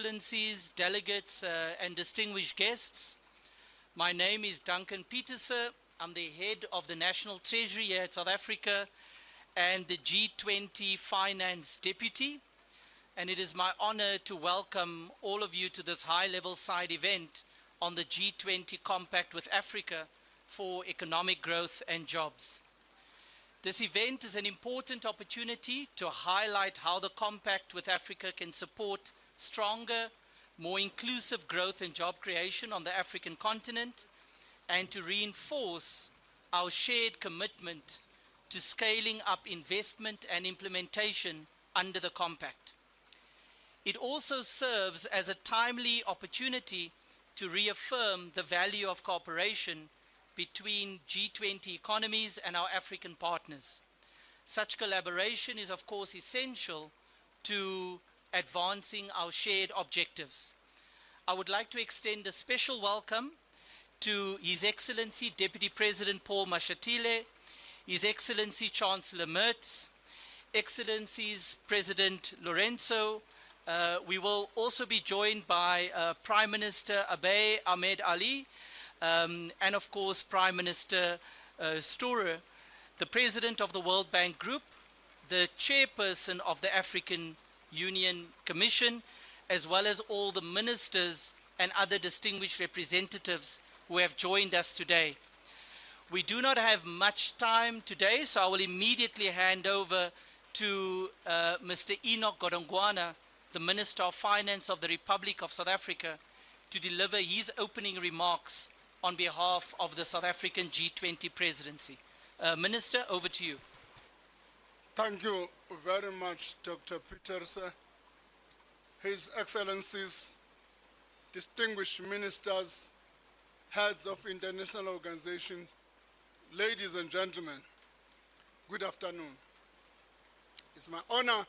Excellencies, delegates, and distinguished guests. My name is Duncan Peterse. I'm the head of the National Treasury here at South Africa and the G20 Finance Deputy. And it is my honor to welcome all of you to this high-level side event on the G20 Compact with Africa for economic growth and jobs. This event is an important opportunity to highlight how the Compact with Africa can support stronger, more inclusive growth and job creation on the African continent, and to reinforce our shared commitment to scaling up investment and implementation under the Compact. It also serves as a timely opportunity to reaffirm the value of cooperation between G20 economies and our African partners. Such collaboration is, of course, essential to advancing our shared objectives. I would like to extend a special welcome to His Excellency Deputy President Paul Mashatile, His Excellency Chancellor Merz, Excellencies President Lorenzo. We will also be joined by Prime Minister Abiy Ahmed Ali, and of course Prime Minister Storer, the President of the World Bank Group, the Chairperson of the African Union Commission, as well as all the ministers and other distinguished representatives who have joined us today. We do not have much time today, so I will immediately hand over to Mr. Enoch Godongwana, the Minister of Finance of the Republic of South Africa, to deliver his opening remarks on behalf of the South African G20 presidency. Minister, over to you. Thank you very much, Dr. Peterse. His Excellencies, distinguished ministers, heads of international organizations, ladies and gentlemen, good afternoon. It's my honor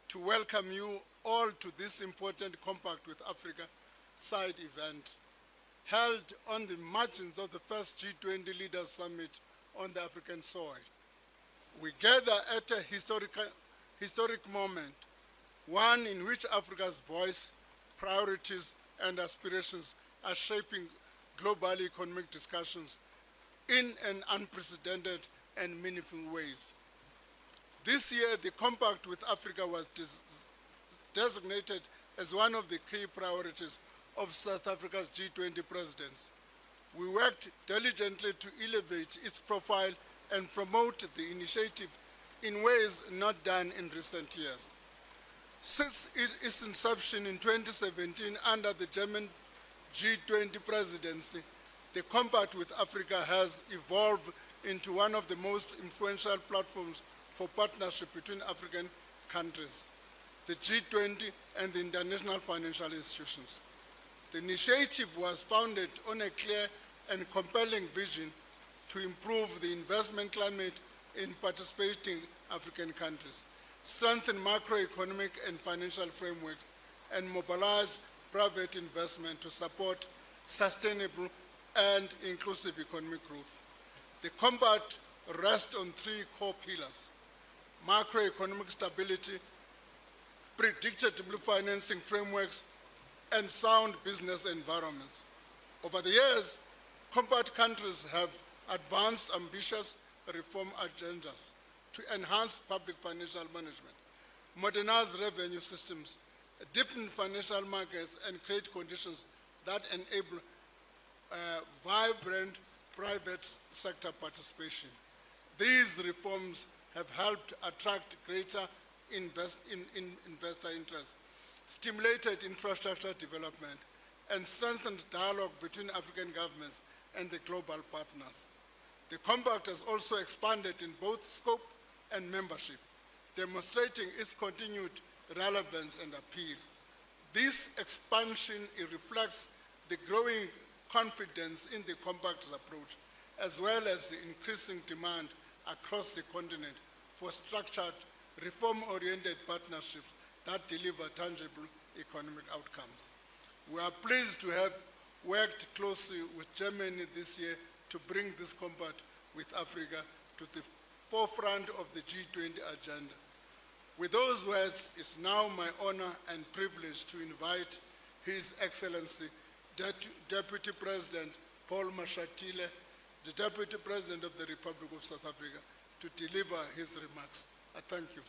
to welcome you all to this important Compact with Africa side event held on the margins of the first G20 Leaders Summit on the African soil. We gather at a historic moment, one in which Africa's voice, priorities, and aspirations are shaping global economic discussions in an unprecedented and meaningful ways. This year, the Compact with Africa was designated as one of the key priorities of South Africa's G20 presidents. We worked diligently to elevate its profile and promote the initiative in ways not done in recent years. Since its inception in 2017 under the German G20 presidency, the Compact with Africa has evolved into one of the most influential platforms for partnership between African countries, the G20 and the international financial institutions. The initiative was founded on a clear and compelling vision to improve the investment climate in participating African countries, strengthen macroeconomic and financial frameworks, and mobilize private investment to support sustainable and inclusive economic growth. The Compact rests on three core pillars: macroeconomic stability, predictable financing frameworks, and sound business environments. Over the years, Compact countries have advanced ambitious reform agendas to enhance public financial management, modernize revenue systems, deepen financial markets, and create conditions that enable vibrant private sector participation. These reforms have helped attract greater investor interest, stimulated infrastructure development, and strengthened dialogue between African governments and the global partners. The Compact has also expanded in both scope and membership, demonstrating its continued relevance and appeal. This expansion reflects the growing confidence in the Compact's approach, as well as the increasing demand across the continent for structured, reform-oriented partnerships that deliver tangible economic outcomes. We are pleased to have worked closely with Germany this year to bring this Compact with Africa to the forefront of the G20 agenda. With those words, it's now my honor and privilege to invite His Excellency, Deputy President Paul Mashatile, the Deputy President of the Republic of South Africa, to deliver his remarks. I thank you.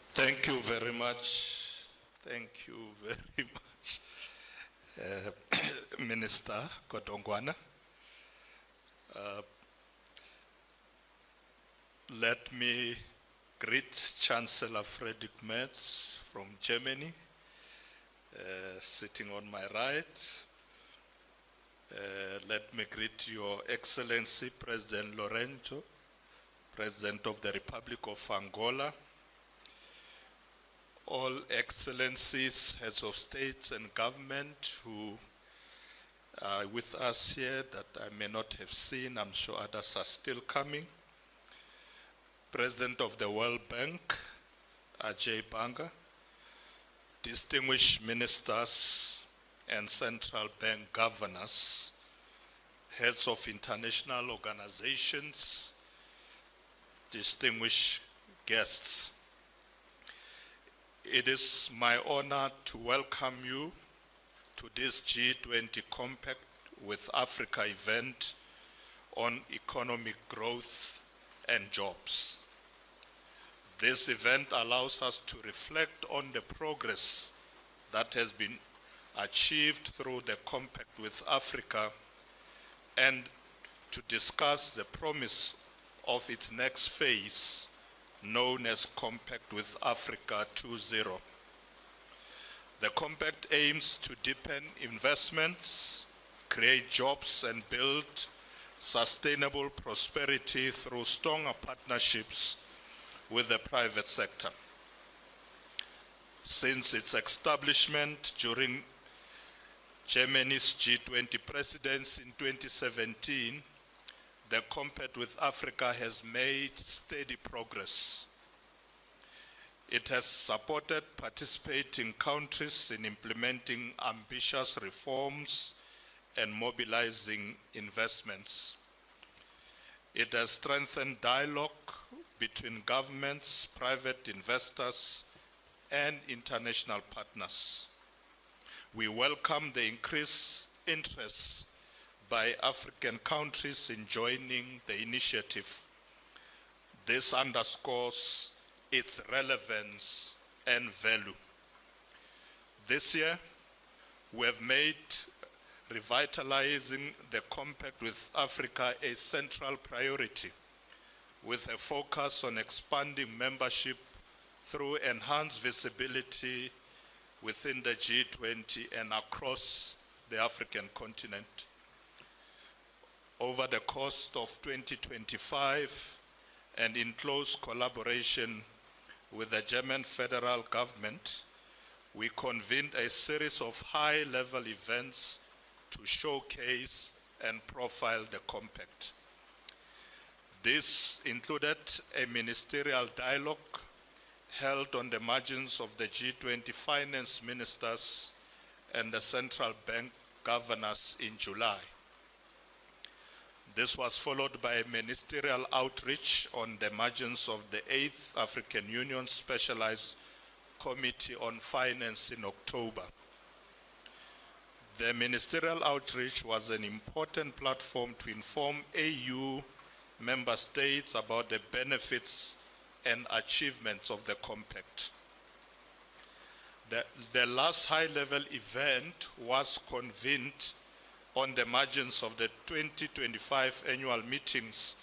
Thank you very much. Thank you very much, Minister Kodongwana. Let me greet Chancellor Friedrich Merz from Germany, sitting on my right. Let me greet Your Excellency President Lorenzo, President of the Republic of Angola, all excellencies, heads of states and government who are with us here that I may not have seen, I'm sure others are still coming. President of the World Bank, Ajay Banga, distinguished ministers and central bank governors, heads of international organizations, distinguished guests. It is my honor to welcome you to this G20 Compact with Africa event on economic growth and jobs. This event allows us to reflect on the progress that has been achieved through the Compact with Africa and to discuss the promise of its next phase, known as Compact with Africa 2.0. The Compact aims to deepen investments, create jobs, and build sustainable prosperity through stronger partnerships with the private sector. Since its establishment during Germany's G20 presidency in 2017, the Compact with Africa has made steady progress. It has supported participating countries in implementing ambitious reforms and mobilizing investments. It has strengthened dialogue between governments, private investors, and international partners. We welcome the increased interest by African countries in joining the initiative. This underscores its relevance and value. This year, we have made revitalizing the Compact with Africa a central priority, with a focus on expanding membership through enhanced visibility within the G20 and across the African continent. Over the course of 2025, and in close collaboration with the German federal government, we convened a series of high-level events to showcase and profile the Compact. This included a ministerial dialogue held on the margins of the G20 finance ministers and the central bank governors in July. This was followed by a ministerial outreach on the margins of the 8th African Union Specialized Committee on Finance in October. The ministerial outreach was an important platform to inform AU member states about the benefits and achievements of the Compact. The last high-level event was convened on the margins of the 2025 annual meetings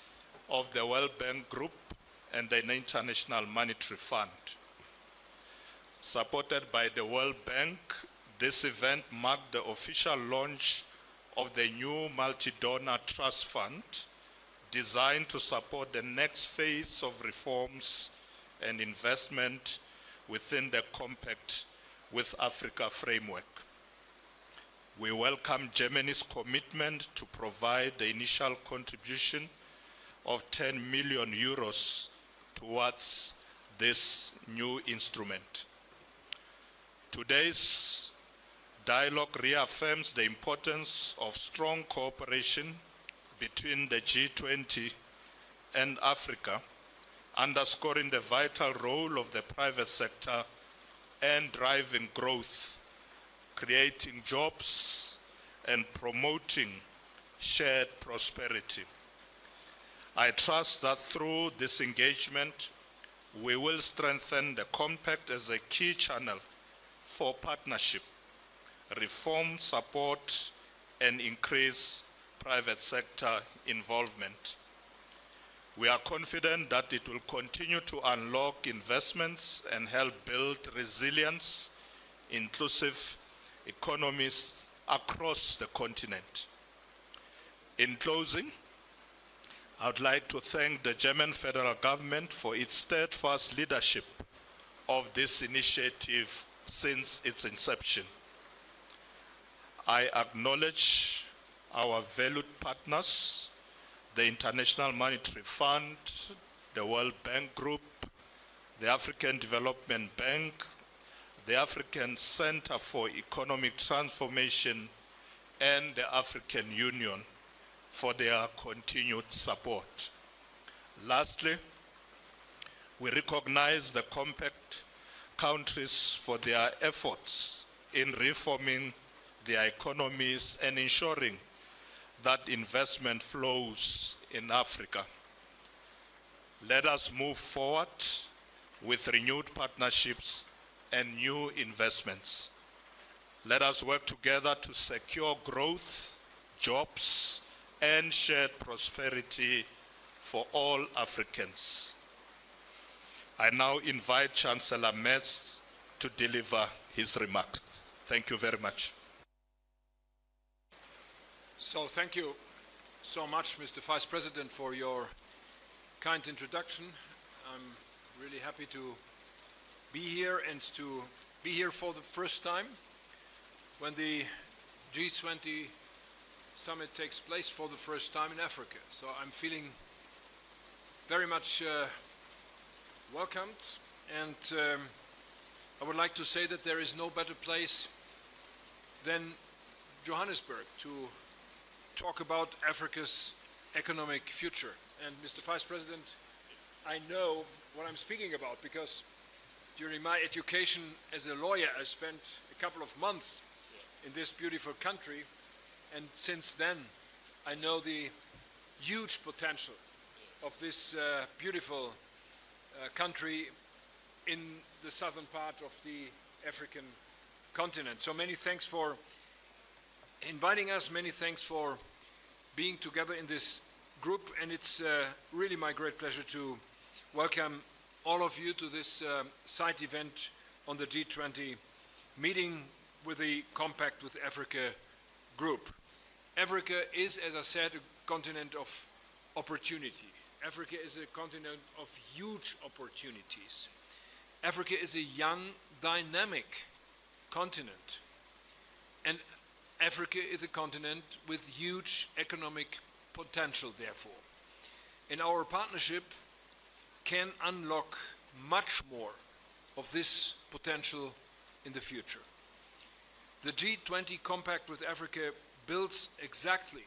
of the World Bank Group and the International Monetary Fund. Supported by the World Bank, this event marked the official launch of the new multi-donor trust fund designed to support the next phase of reforms and investment within the Compact with Africa framework. We welcome Germany's commitment to provide the initial contribution of 10 million euros towards this new instrument. Today's dialogue reaffirms the importance of strong cooperation between the G20 and Africa, underscoring the vital role of the private sector and driving growth, creating jobs, and promoting shared prosperity. I trust that through this engagement, we will strengthen the Compact as a key channel for partnership, reform support, and increase private sector involvement. We are confident that it will continue to unlock investments and help build resilience, inclusive economies across the continent. In closing, I would like to thank the German federal government for its steadfast leadership of this initiative since its inception. I acknowledge our valued partners, the International Monetary Fund, the World Bank Group, the African Development Bank, the African Center for Economic Transformation, and the African Union for their continued support. Lastly, we recognize the Compact countries for their efforts in reforming their economies and ensuring that investment flows in Africa. Let us move forward with renewed partnerships and new investments. Let us work together to secure growth, jobs, and shared prosperity for all Africans. I now invite Chancellor Merz to deliver his remarks. Thank you very much. So thank you so much, Mr. Vice President, for your kind introduction. I'm really happy to be here and to be here for the first time when the G20 Summit takes place for the first time in Africa. So I'm feeling very much welcomed, and I would like to say that there is no better place than Johannesburg to talk about Africa's economic future. And Mr. Vice President, I know what I'm speaking about because during my education as a lawyer, I spent a couple of months in this beautiful country, and since then I know the huge potential of this beautiful country in the southern part of the African continent. So many thanks for inviting us, many thanks for being together in this group, and it's really my great pleasure to welcome all of you to this side event on the G20 meeting with the Compact with Africa group. Africa is, as I said, a continent of opportunity. Africa is a continent of huge opportunities. Africa is a young, dynamic continent. And Africa is a continent with huge economic potential, therefore. And our partnership can unlock much more of this potential in the future. The G20 Compact with Africa builds exactly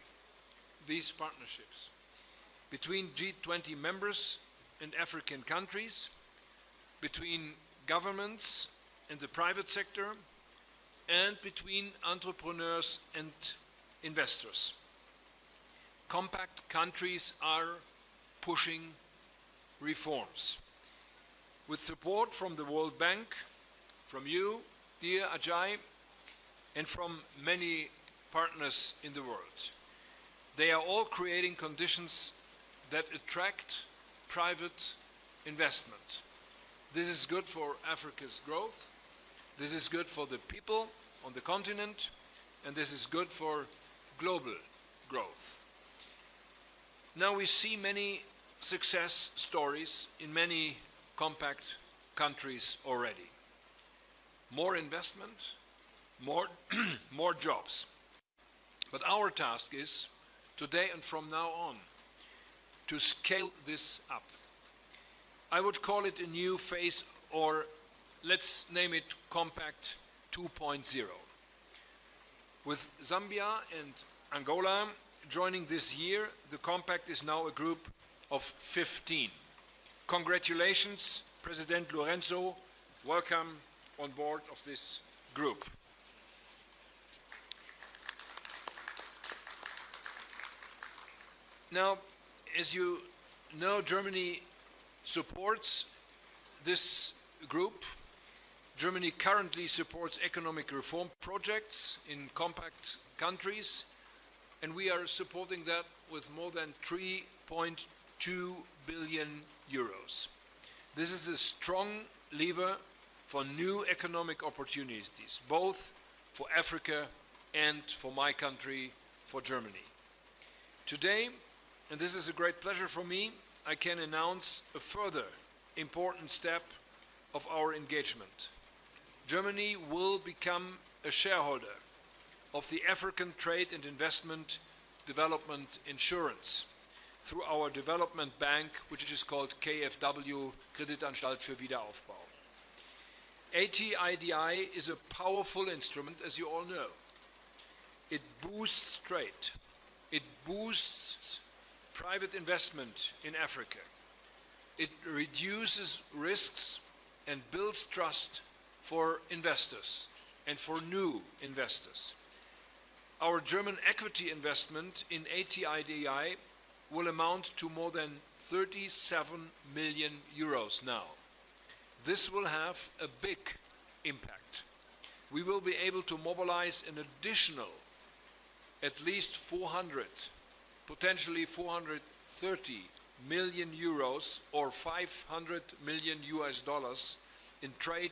these partnerships between G20 members and African countries, between governments and the private sector, and between entrepreneurs and investors. Compact countries are pushing reforms. With support from the World Bank, from you, dear Ajay, and from many partners in the world. They are all creating conditions that attract private investment. This is good for Africa's growth, this is good for the people on the continent, and this is good for global growth. Now we see many success stories in many compact countries already. More investment, more jobs. But our task is, today and from now on, to scale this up. I would call it a new phase, or let's name it Compact 2.0. With Zambia and Angola joining this year, the Compact is now a group of 15. Congratulations, President Lourenço. Welcome on board of this group. Now, as you know, Germany supports this group. Germany currently supports economic reform projects in compact countries, and we are supporting that with more than 3.2 billion euros. This is a strong lever for new economic opportunities, both for Africa and for my country, for Germany. Today, and this is a great pleasure for me, I can announce a further important step of our engagement. Germany will become a shareholder of the African Trade and Investment Development Insurance through our development bank, which is called KfW, Kreditanstalt für Wiederaufbau. ATIDI is a powerful instrument, as you all know. It boosts trade. It boosts private investment in Africa. It reduces risks and builds trust for investors and for new investors. Our German equity investment in ATIDI will amount to more than 37 million euros now. This will have a big impact. We will be able to mobilize an additional at least 400, potentially 430 million euros or 500 million US dollars in trade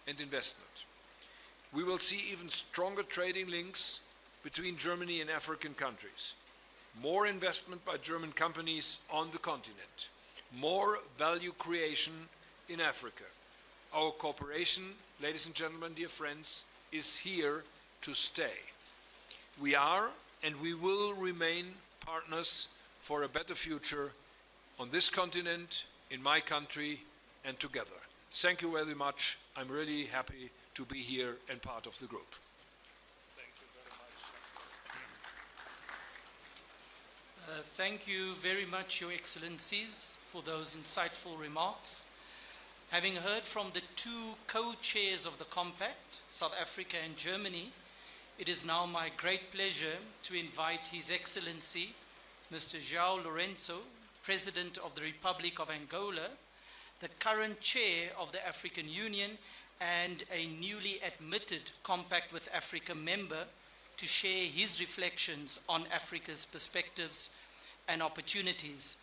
and investment. We will see even stronger trading links between Germany and African countries. More investment by German companies on the continent. More value creation in Africa. Our cooperation, ladies and gentlemen, dear friends, is here to stay. We are and we will remain partners for a better future on this continent, in my country, and together. Thank you very much. I'm really happy to be here and part of the group. Thank you very much. Thank you very much, Your Excellencies, for those insightful remarks. Having heard from the two co-chairs of the Compact, South Africa and Germany, it is now my great pleasure to invite His Excellency, Mr. João Lourenço, President of the Republic of Angola, the current chair of the African Union, and a newly admitted Compact with Africa member, to share his reflections on Africa's perspectives and opportunities.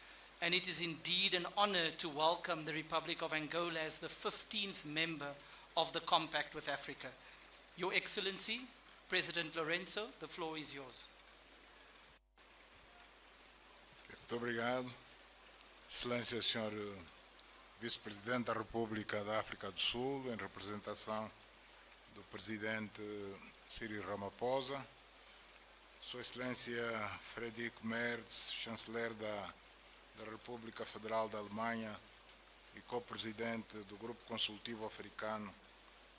And it is indeed an honor to welcome the Republic of Angola as the 15th member of the Compact with Africa. Your Excellency, President Lourenço, the floor is yours. Muito obrigado. Excelência, Sr. Vice-Presidente da República da África do Sul, em representação do Presidente Cyril Ramaphosa, Sua Excelência Frederico Merz, Chanceler da República Federal da Alemanha e co-presidente do Grupo Consultivo Africano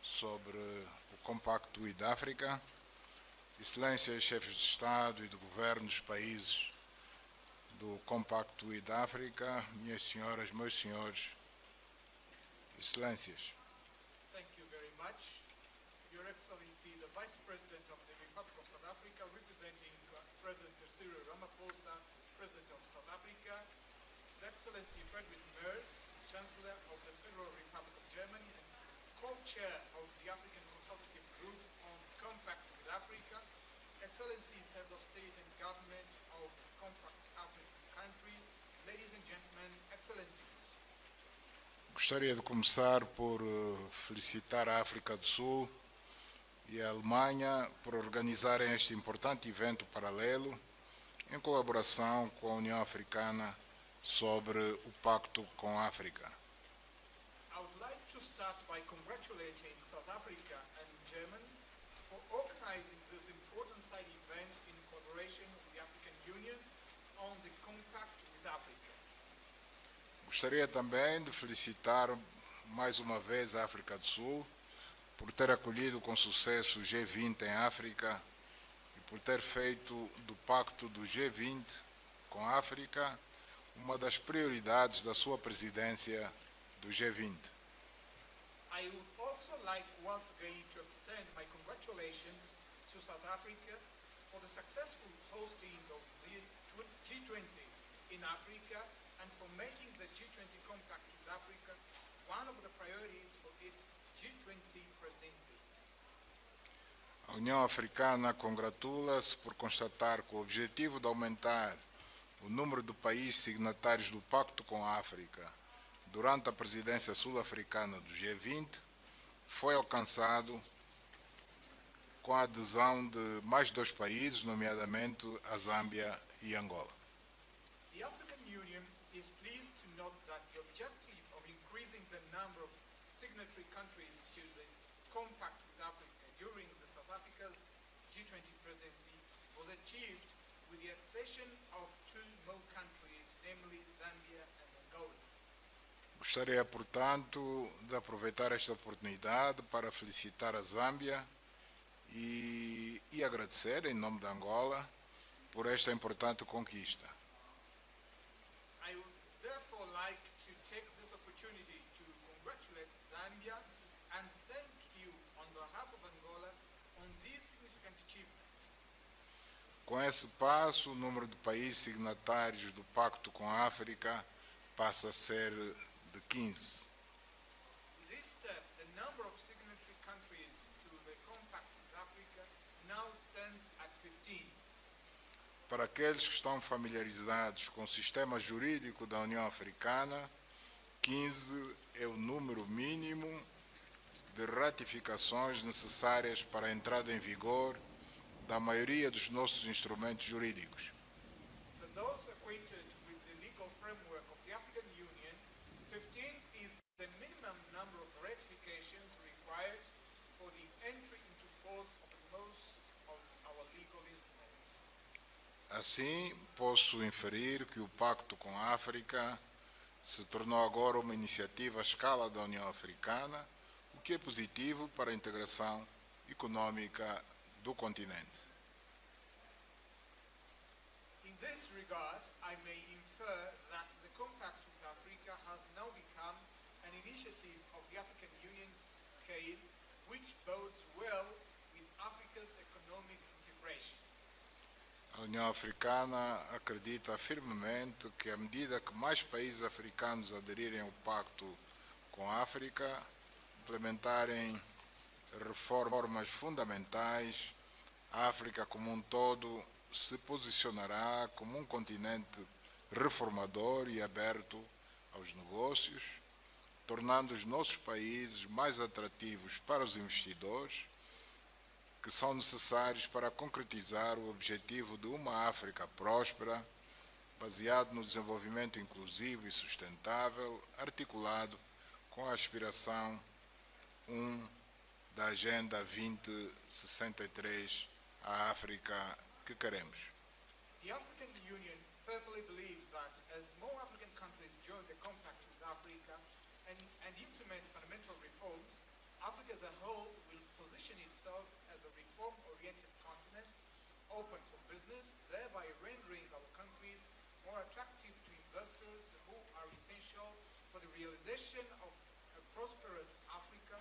sobre o Compacto with Africa, Excelências, chefes de Estado e de Governo dos países do Compacto with Africa, minhas senhoras, meus senhores, Excelências. Thank you very much. Your Excellency, the Vice President of the Republic of South Africa, representing President Cyril Ramaphosa, President of South Africa, His Excellency Frederick Merz, Chancellor of the Federal Republic of Germany and co-chair of the African Consultative Group on Compact with Africa, Excellencies, Heads of State and Government of Compact African country, ladies and gentlemen, Excellencies. Gostaria de começar por felicitar a África do Sul e a Alemanha por organizarem este importante evento paralelo em colaboração com a União Africana sobre o Pacto com a África. I would like to start by congratulating South Africa and Germany for organizing this important side event in collaboration with the African Union on the Compact with Africa. Gostaria também de felicitar mais uma vez a África do Sul por ter acolhido com sucesso o G20 em África e por ter feito do Pacto do G20 com a África uma das prioridades da sua presidência do G20. I would also also like once again to extend my congratulations to South Africa for the successful hosting of the G20 in Africa and for making the G20 Compact with Africa one of the priorities for its G20 presidency. A União Africana congratula-se por constatar que o objetivo de aumentar o número de países signatários do Pacto com a África durante a presidência sul-africana do G20 foi alcançado com a adesão de mais 2 países, nomeadamente a Zâmbia e Angola. The African Union is pleased to note that the objective of increasing the number of signatory countries to the Compact with Africa during the South Africa's G20 presidency was achieved with the accession of 2 more countries, namely Zambia and Angola. Gostaria, portanto, de aproveitar esta oportunidade para felicitar a Zâmbia e agradecer, em nome da Angola, por esta importante conquista. I would therefore like to take this opportunity to congratulate Zambia and thank you on behalf of Angola on this significant achievement. Com esse passo, o número de países signatários do Pacto com a África passa a ser de 15. With this step, the number of signatory countries to the Compact with Africa now stands at 15. Para aqueles que estão familiarizados com o sistema jurídico da União Africana, 15 é o número mínimo de ratificações necessárias para a entrada em vigor da maioria dos nossos instrumentos jurídicos. For those acquainted with the legal framework of the African Union, 15 is the minimum number of ratifications required for the entry into force of most of our legal instruments. Assim, posso inferir que o Pacto com a África se tornou agora uma iniciativa à escala da União Africana, o que é positivo para a integração econômica do continente. In this regard, I may infer that the Compact with Africa has now become an initiative of the African Union's scale, which bodes well with Africa's economic integration. A União Africana acredita firmemente que, à medida que mais países africanos aderirem ao Pacto com a África, implementarem reformas fundamentais, a África como um todo se posicionará como um continente reformador e aberto aos negócios, tornando os nossos países mais atrativos para os investidores, que são necessários para concretizar o objetivo de uma África próspera, baseado no desenvolvimento inclusivo e sustentável, articulado com a aspiração 1 da Agenda 2063, a África que queremos. The African Union firmly believes that as more African countries join the Compact with Africa and implement fundamental reforms, Africa as a whole will position itself as a reform-oriented continent, open for business, thereby rendering our countries more attractive to investors who are essential for the realization of a prosperous Africa,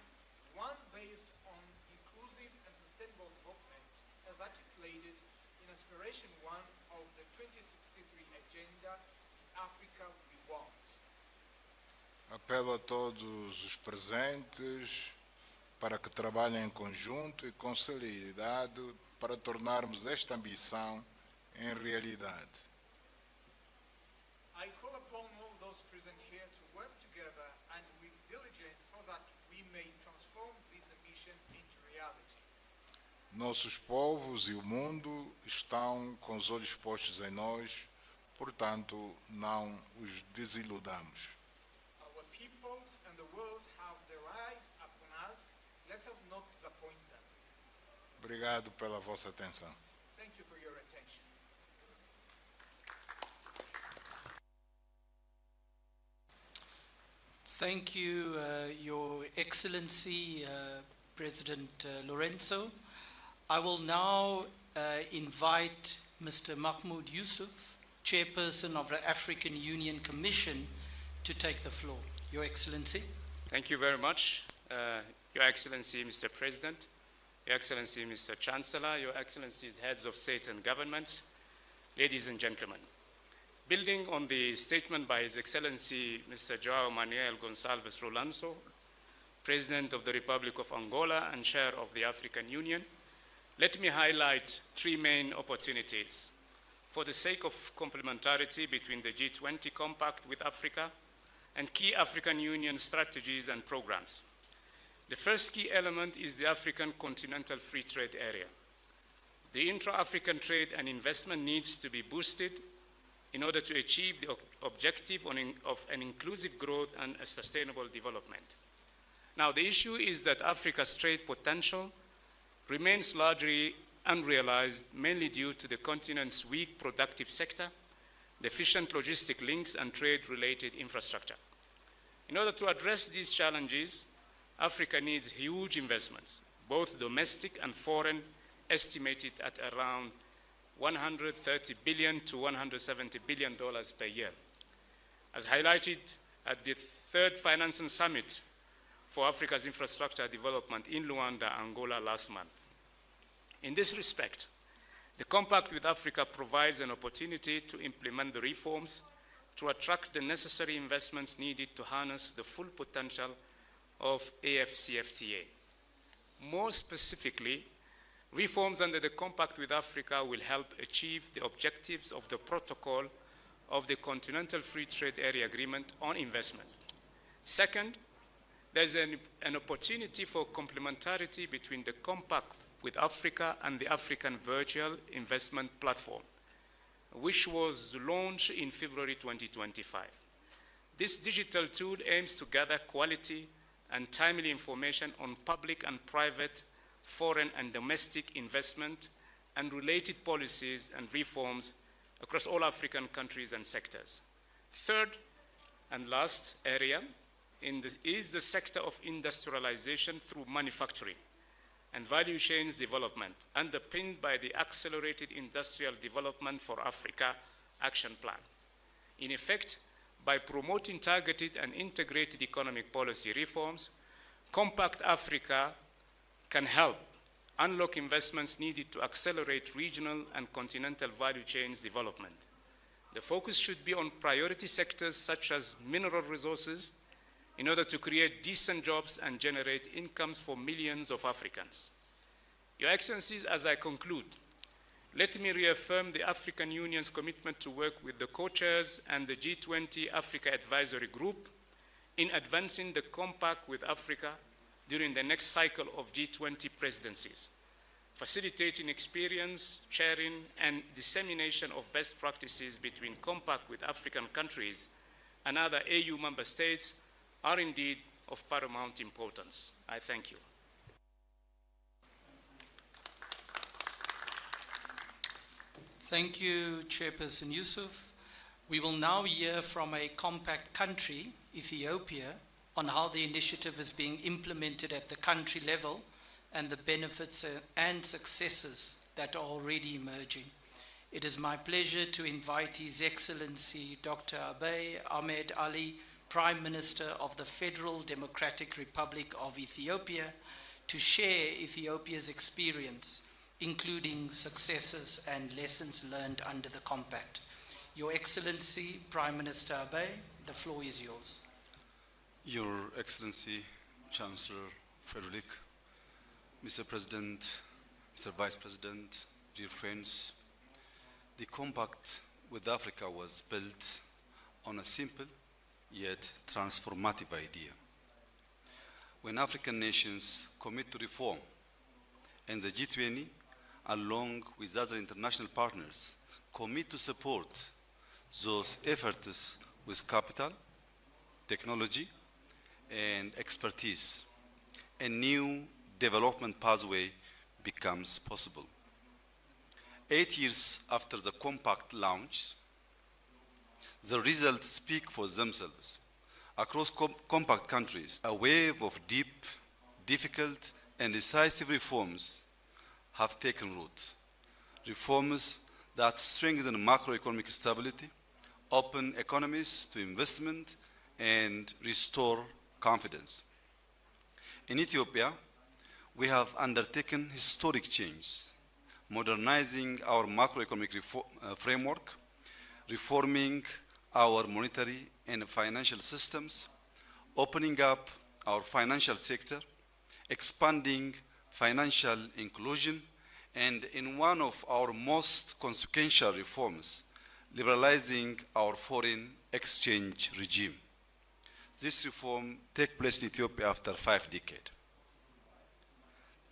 one based on inclusive and sustainable development, as articulated in Aspiration 1 of the 2063 Agenda, Africa We Want. Apelo a todos os presentes para que trabalhem em conjunto e com celeridade para tornarmos esta ambição em realidade. I call upon all those present here to work together and with diligence so that we may transform this ambition into reality. Nossos povos e o mundo estão com os olhos postos em nós, portanto, não os desiludamos. Our peoples and the world have their eyes upon us. Let us not disappoint them. Obrigado pela vossa atenção. Thank you for your attention. Thank you, Your Excellency, President Lorenzo. I will now invite Mr. Mahmoud Yusuf, Chairperson of the African Union Commission, to take the floor. Your Excellency. Thank you very much. Your Excellency, Mr. President, Your Excellency, Mr. Chancellor, Your Excellencies, heads of states and governments, ladies and gentlemen. Building on the statement by His Excellency, Mr. João Manuel Gonçalves Rolanço, President of the Republic of Angola and Chair of the African Union, let me highlight three main opportunities for the sake of complementarity between the G20 Compact with Africa and key African Union strategies and programs. The first key element is the African Continental Free Trade Area. The intra-African trade and investment needs to be boosted in order to achieve the objective of an inclusive growth and a sustainable development. Now, the issue is that Africa's trade potential remains largely unrealized, mainly due to the continent's weak productive sector, deficient logistic links, and trade-related infrastructure. In order to address these challenges, Africa needs huge investments, both domestic and foreign, estimated at around $130 billion to $170 billion per year. As highlighted at the third Financing Summit for Africa's infrastructure development in Luanda, Angola last month. In this respect, the Compact with Africa provides an opportunity to implement the reforms to attract the necessary investments needed to harness the full potential of AFCFTA. More specifically, reforms under the Compact with Africa will help achieve the objectives of the protocol of the Continental Free Trade Area Agreement on investment. Second, there's an opportunity for complementarity between the Compact with Africa and the African Virtual Investment Platform, which was launched in February 2025. This digital tool aims to gather quality and timely information on public and private, foreign and domestic investment and related policies and reforms across all African countries and sectors. Third and last area is the sector of industrialization through manufacturing and value chains development, underpinned by the Accelerated Industrial Development for Africa Action Plan. In effect, by promoting targeted and integrated economic policy reforms, Compact Africa can help unlock investments needed to accelerate regional and continental value chains development. The focus should be on priority sectors such as mineral resources in order to create decent jobs and generate incomes for millions of Africans. Your Excellencies, as I conclude, let me reaffirm the African Union's commitment to work with the co-chairs and the G20 Africa Advisory Group in advancing the Compact with Africa during the next cycle of G20 presidencies, facilitating experience, sharing, and dissemination of best practices between Compact with African countries and other AU member states are indeed of paramount importance. I thank you. Thank you, Chairperson Yusuf. We will now hear from a compact country, Ethiopia, on how the initiative is being implemented at the country level and the benefits and successes that are already emerging. It is my pleasure to invite His Excellency Dr. Abiy Ahmed Ali, Prime Minister of the Federal Democratic Republic of Ethiopia, to share Ethiopia's experience, including successes and lessons learned under the Compact. Your Excellency, Prime Minister Abiy, the floor is yours. Your Excellency, Chancellor Frederick, Mr. President, Mr. Vice President, dear friends, the Compact with Africa was built on a simple yet transformative idea. When African nations commit to reform, and the G20, along with other international partners, commit to support those efforts with capital, technology, and expertise, a new development pathway becomes possible. 8 years after the Compact launch, the results speak for themselves. Across Compact countries, a wave of deep, difficult, and decisive reforms have taken root. Reforms that strengthen macroeconomic stability, open economies to investment, and restore confidence. In Ethiopia, we have undertaken historic change, modernizing our macroeconomic framework, reforming our monetary and financial systems, opening up our financial sector, expanding financial inclusion, and in one of our most consequential reforms, liberalizing our foreign exchange regime. This reform took place in Ethiopia after 5 decades.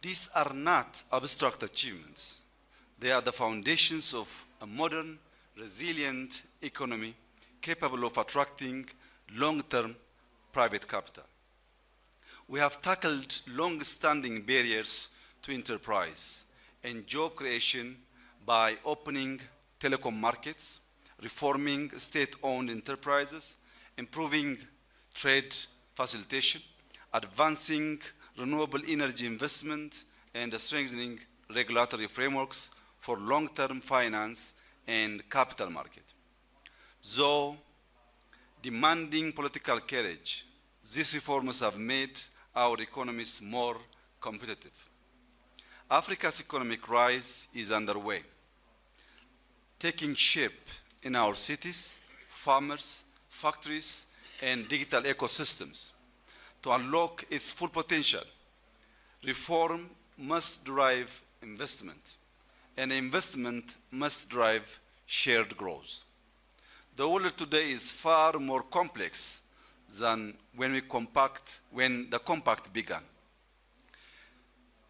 These are not abstract achievements. They are the foundations of a modern, resilient economy capable of attracting long-term private capital. We have tackled long-standing barriers to enterprise and job creation by opening telecom markets, reforming state-owned enterprises, improving trade facilitation, advancing renewable energy investment, and strengthening regulatory frameworks for long-term finance and capital market. Though demanding political courage, these reforms have made our economies more competitive. Africa's economic rise is underway, taking shape in our cities, farmers, factories, and digital ecosystems. To unlock its full potential, reform must drive investment, and investment must drive shared growth. The world today is far more complex than when the compact began.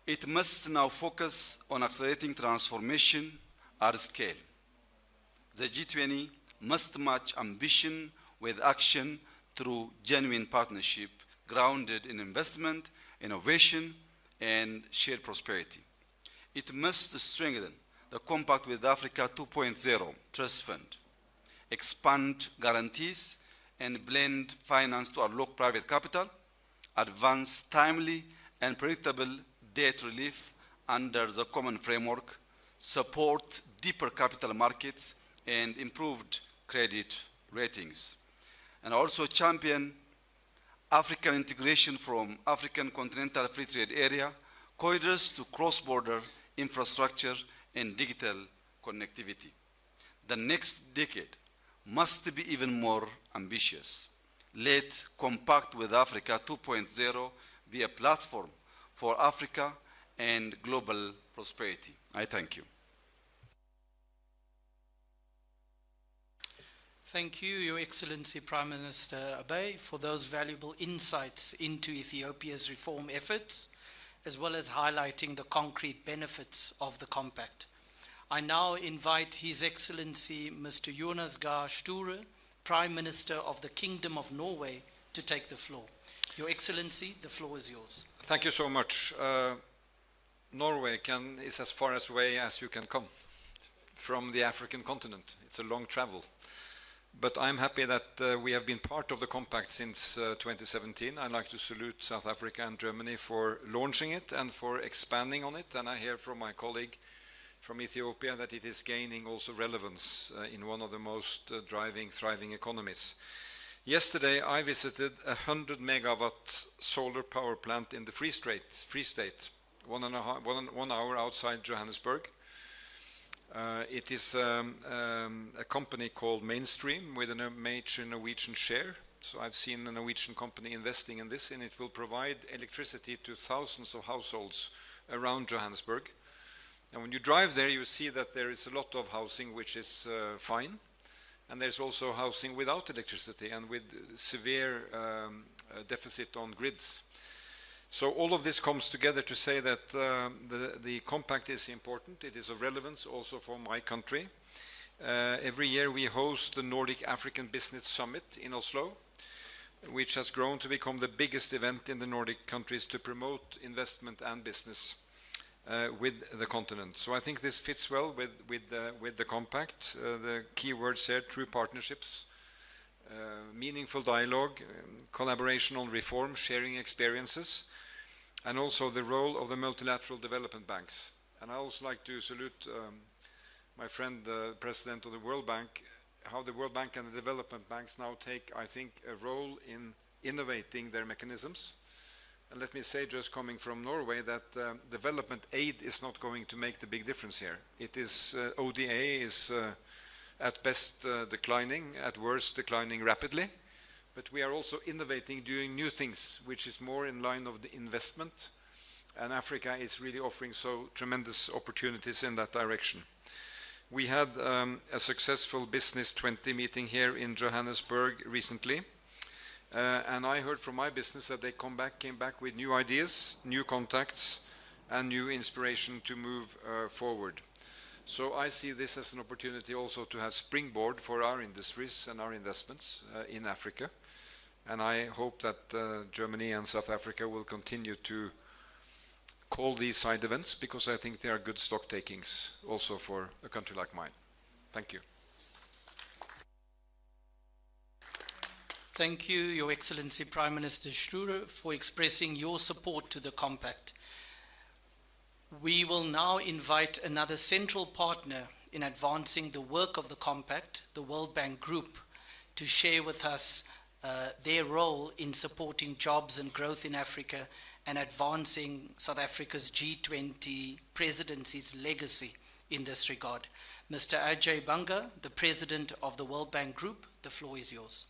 It must now focus on accelerating transformation at scale. The G20 must match ambition with action through genuine partnership grounded in investment, innovation, and shared prosperity. It must strengthen the compact with Africa 2.0 Trust Fund, expand guarantees, and blend finance to unlock private capital, advance timely and predictable debt relief under the common framework, support deeper capital markets, and improved credit ratings, and also champion African integration from African Continental Free Trade Area, corridors to cross-border infrastructure and digital connectivity. The next decade must be even more ambitious. Let Compact with Africa 2.0 be a platform for Africa and global prosperity. I thank you. Thank you, Your Excellency Prime Minister Abiy, for those valuable insights into Ethiopia's reform efforts, as well as highlighting the concrete benefits of the compact. I now invite His Excellency Mr. Jonas Gahr Sture, Prime Minister of the Kingdom of Norway, to take the floor. Your Excellency, the floor is yours. Thank you so much. Norway is as far away as you can come from the African continent. It's a long travel. But I'm happy that we have been part of the compact since 2017. I'd like to salute South Africa and Germany for launching it and for expanding on it. And I hear from my colleague from Ethiopia that it is gaining also relevance in one of the most thriving economies. Yesterday, I visited a 100 megawatt solar power plant in the Free State, 1 hour outside Johannesburg. It is a company called Mainstream with a major Norwegian share. So I've seen a Norwegian company investing in this, and it will provide electricity to thousands of households around Johannesburg. And when you drive there, you see that there is a lot of housing which is fine. And there's also housing without electricity and with severe deficit on grids. So all of this comes together to say that the compact is important. It is of relevance also for my country. Every year we host the Nordic African Business Summit in Oslo, which has grown to become the biggest event in the Nordic countries to promote investment and business with the continent. So I think this fits well with the compact. The key words here: true partnerships, meaningful dialogue, collaboration on reform, sharing experiences, and also the role of the multilateral development banks. And I also like to salute my friend, the President of the World Bank, how the World Bank and the development banks now take, I think, a role in innovating their mechanisms. And let me say, just coming from Norway, that development aid is not going to make the big difference here. It is, ODA is at best declining, at worst declining rapidly. But we are also innovating, doing new things, which is more in line of the investment. And Africa is really offering so tremendous opportunities in that direction. We had a successful Business 20 meeting here in Johannesburg recently. And I heard from my business that they came back with new ideas, new contacts, and new inspiration to move forward. So I see this as an opportunity also to have springboard for our industries and our investments in Africa. And I hope that Germany and South Africa will continue to call these side events, because I think they are good stock takings also for a country like mine. Thank you. Thank you, Your Excellency Prime Minister Schröder, for expressing your support to the compact. We will now invite another central partner in advancing the work of the compact, the World Bank Group, to share with us their role in supporting jobs and growth in Africa and advancing South Africa's G20 presidency's legacy in this regard. Mr. Ajay Banga, the President of the World Bank Group, the floor is yours.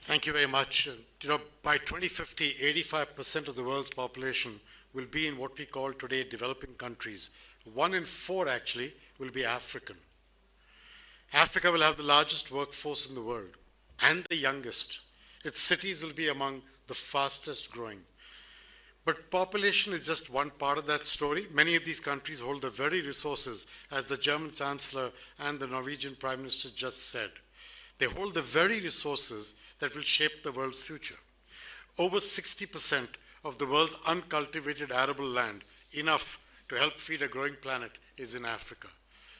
Thank you very much. By 2050, 85% of the world's population will be in what we call today developing countries. 1 in 4 actually will be African. Africa will have the largest workforce in the world and the youngest. Its cities will be among the fastest growing. But population is just one part of that story. Many of these countries hold the very resources, as the German Chancellor and the Norwegian Prime Minister just said. They hold the very resources that will shape the world's future. Over 60% of the world's uncultivated arable land, enough to help feed a growing planet, is in Africa.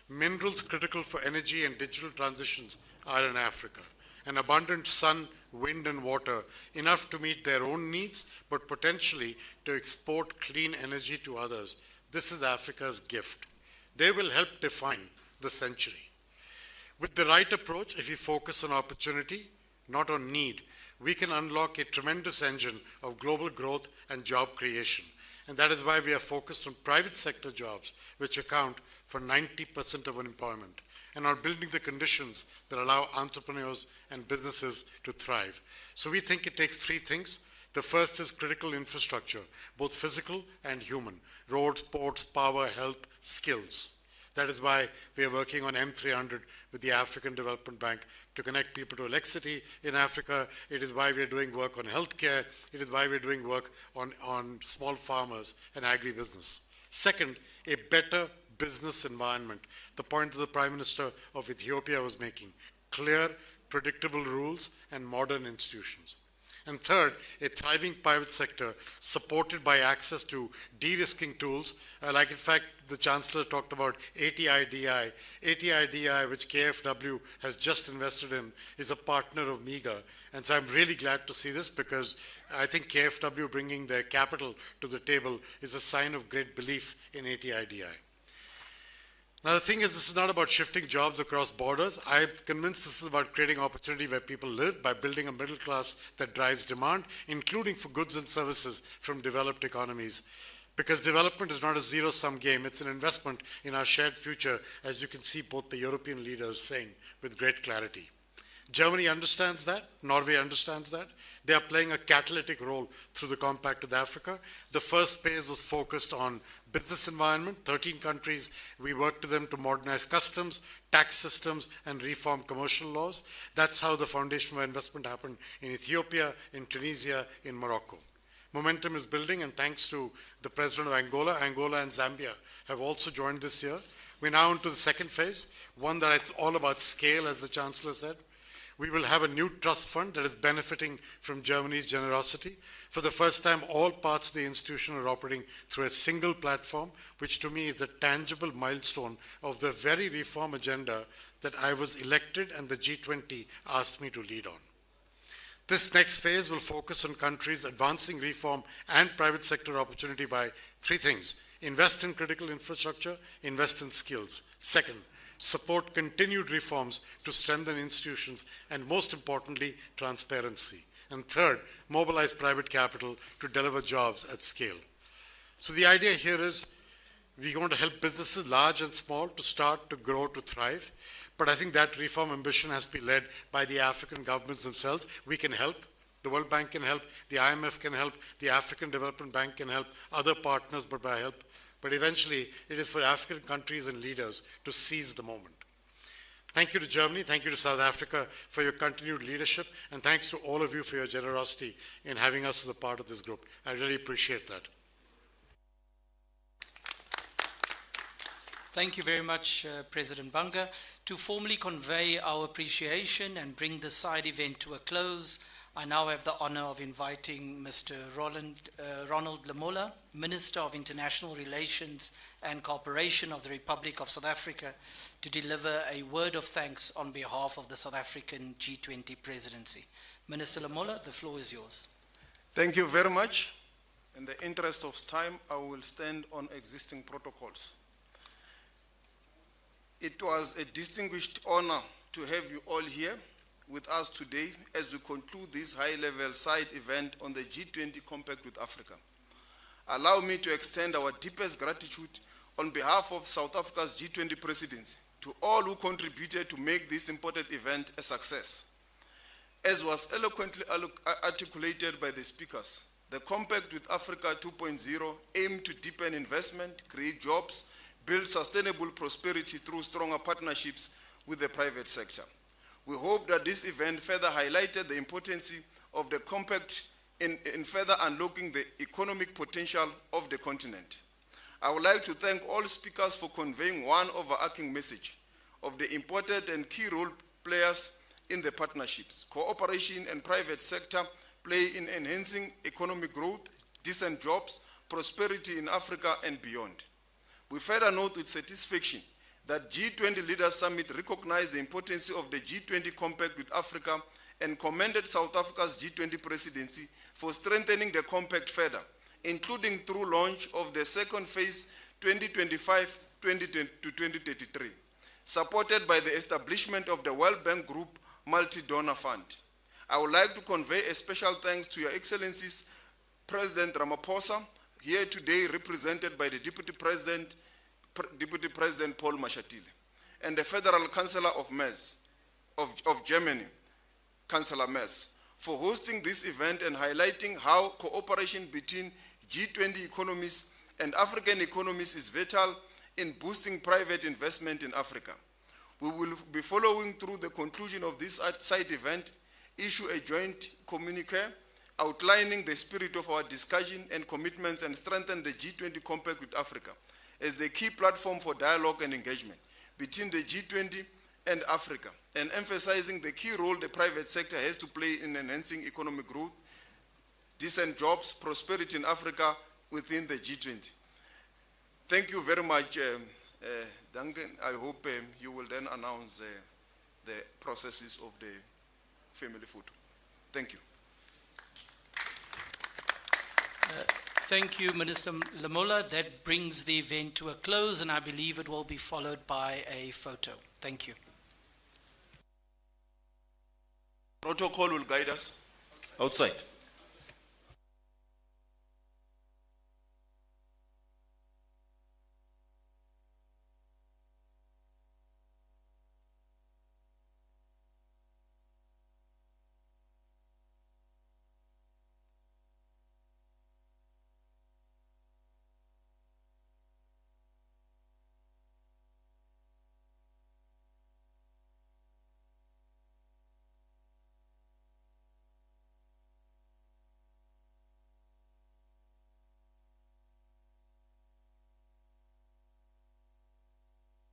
Minerals critical for energy and digital transitions are in Africa. An abundant sun, wind, and water, enough to meet their own needs, but potentially to export clean energy to others. This is Africa's gift. They will help define the century. With the right approach, if we focus on opportunity, not on need, we can unlock a tremendous engine of global growth and job creation. And that is why we are focused on private sector jobs, which account for 90% of unemployment, and on building the conditions that allow entrepreneurs and businesses to thrive. So we think it takes 3 things. The first is critical infrastructure, both physical and human: roads, ports, power, health, skills. That is why we are working on M300 with the African Development Bank to connect people to electricity in Africa. It is why we are doing work on healthcare. It is why we are doing work on small farmers and agribusiness. Second, a better business environment. The point that the Prime Minister of Ethiopia was making: clear, predictable rules and modern institutions. And third, a thriving private sector supported by access to de-risking tools, like in fact the Chancellor talked about ATIDI. ATIDI, which KfW has just invested in, is a partner of MEGA. And so I'm really glad to see this, because I think KfW bringing their capital to the table is a sign of great belief in ATIDI. Now the thing is, this is not about shifting jobs across borders. I'm convinced this is about creating opportunity where people live by building a middle class that drives demand, including for goods and services from developed economies. Because development is not a zero-sum game, it's an investment in our shared future, as you can see both the European leaders saying with great clarity. Germany understands that, Norway understands that. They are playing a catalytic role through the Compact with Africa. The first phase was focused on business environment, 13 countries. We worked with them to modernize customs, tax systems, and reform commercial laws. That's how the Foundation for Investment happened in Ethiopia, in Tunisia, in Morocco. Momentum is building, and thanks to the President of Angola, Angola and Zambia have also joined this year. We're now into the second phase, one that it's all about scale, as the Chancellor said. We will have a new trust fund that is benefiting from Germany's generosity. For the first time, all parts of the institution are operating through a single platform, which to me is a tangible milestone of the very reform agenda that I was elected and the G20 asked me to lead on. This next phase will focus on countries advancing reform and private sector opportunity by 3 things: invest in critical infrastructure, invest in skills. Second, support continued reforms to strengthen institutions, and most importantly, transparency. And third, mobilize private capital to deliver jobs at scale. So the idea here is we're going to help businesses, large and small, to start, to grow, to thrive. But I think that reform ambition has to be led by the African governments themselves. We can help. The World Bank can help. The IMF can help. The African Development Bank can help. Other partners by help. But eventually, it is for African countries and leaders to seize the moment. Thank you to Germany. Thank you to South Africa for your continued leadership. And thanks to all of you for your generosity in having us as a part of this group. I really appreciate that. Thank you very much, President Banga. To formally convey our appreciation and bring this side event to a close, I now have the honor of inviting Mr. Ronald Lamola, Minister of International Relations and Cooperation of the Republic of South Africa, to deliver a word of thanks on behalf of the South African G20 presidency. Minister Lamola, the floor is yours. Thank you very much. In the interest of time, I will stand on existing protocols. It was a distinguished honor to have you all here with us today as we conclude this high-level side event on the G20 Compact with Africa. Allow me to extend our deepest gratitude on behalf of South Africa's G20 presidency to all who contributed to make this important event a success. As was eloquently articulated by the speakers, the Compact with Africa 2.0 aimed to deepen investment, create jobs, build sustainable prosperity through stronger partnerships with the private sector. We hope that this event further highlighted the importance of the Compact in further unlocking the economic potential of the continent. I would like to thank all speakers for conveying one overarching message of the important and key role players in the partnerships. Cooperation and private sector play in enhancing economic growth, decent jobs, prosperity in Africa and beyond. We further note with satisfaction that G20 Leaders Summit recognized the importance of the G20 Compact with Africa and commended South Africa's G20 presidency for strengthening the compact further, including through launch of the second phase 2025 to 2033, supported by the establishment of the World Bank Group Multi-Donor Fund. I would like to convey a special thanks to Your Excellencies President Ramaphosa, here today represented by the Deputy President Paul Mashatile, and the Federal Chancellor of Merz, of Germany, Chancellor Merz, for hosting this event and highlighting how cooperation between G20 economies and African economies is vital in boosting private investment in Africa. We will be following through the conclusion of this side event, issue a joint communique outlining the spirit of our discussion and commitments and strengthen the G20 Compact with Africa as the key platform for dialogue and engagement between the G20 and Africa, and emphasizing the key role the private sector has to play in enhancing economic growth, decent jobs, prosperity in Africa within the G20. Thank you very much, Duncan. I hope you will then announce the processes of the family photo. Thank you. Thank you, Minister Lamola. That brings the event to a close, and I believe it will be followed by a photo. Thank you. Protocol will guide us outside.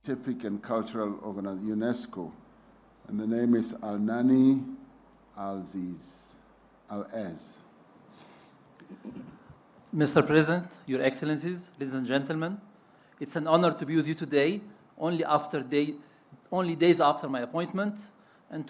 Scientific and Cultural Organization, UNESCO, and the name is Al-Nani Al-Aziz. Mr. President, Your Excellencies, ladies and gentlemen, it's an honor to be with you today, only days after my appointment, and to